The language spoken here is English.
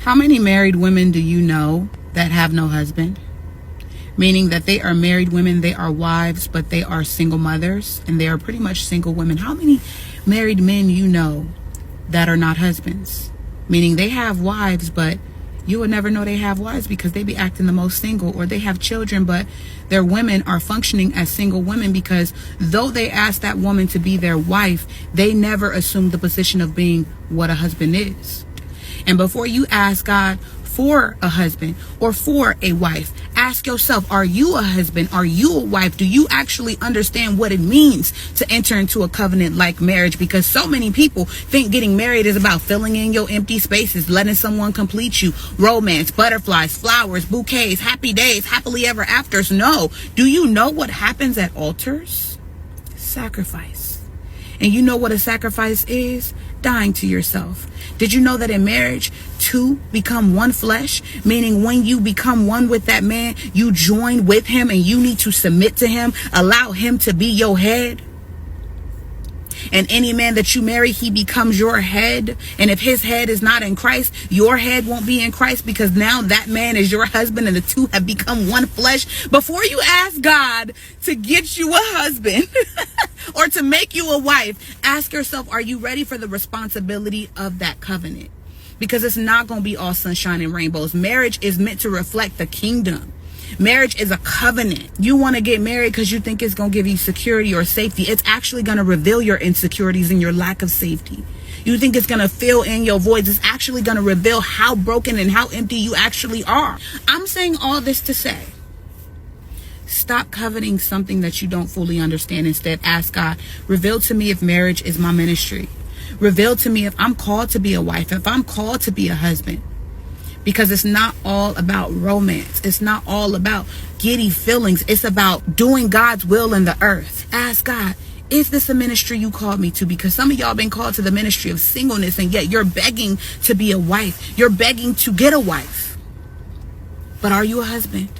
How many married women do you know that have no husband? Meaning that they are married women, they are wives, but they are single mothers, and they are pretty much single women. How many married men you know that are not husbands? Meaning they have wives, but you would never know they have wives because they be acting the most single. Or they have children, but their women are functioning as single women because though they ask that woman to be their wife, they never assume the position of being what a husband is. And before you ask God for a husband or for a wife, ask yourself, are you a husband? Are you a wife? Do you actually understand what it means to enter into a covenant like marriage? Because so many people think getting married is about filling in your empty spaces, letting someone complete you, romance, butterflies, flowers, bouquets, happy days, happily ever afters. No. Do you know what happens at altars? Sacrifice. And you know what a sacrifice is? Dying to yourself. Did you know that in marriage, two become one flesh? Meaning when you become one with that man, you join with him and you need to submit to him. Allow him to be your head. And any man that you marry, he becomes your head. And if his head is not in Christ, your head won't be in Christ, because now that man is your husband and the two have become one flesh. Before you ask God to get you a husband or to make you a wife, ask yourself, are you ready for the responsibility of that covenant? Because it's not going to be all sunshine and rainbows. Marriage is meant to reflect the kingdom. Marriage is a covenant. You want to get married because you think it's going to give you security or safety. It's actually going to reveal your insecurities and your lack of safety. You think it's going to fill in your voids. It's actually going to reveal how broken and how empty you actually are. I'm saying all this to say, stop coveting something that you don't fully understand. Instead, ask God, reveal to me if marriage is my ministry. Reveal to me if I'm called to be a wife, if I'm called to be a husband. Because it's not all about romance. It's not all about giddy feelings. It's about doing God's will in the earth. Ask God, is this a ministry you called me to? Because some of y'all been called to the ministry of singleness, and yet you're begging to be a wife. You're begging to get a wife. But are you a husband?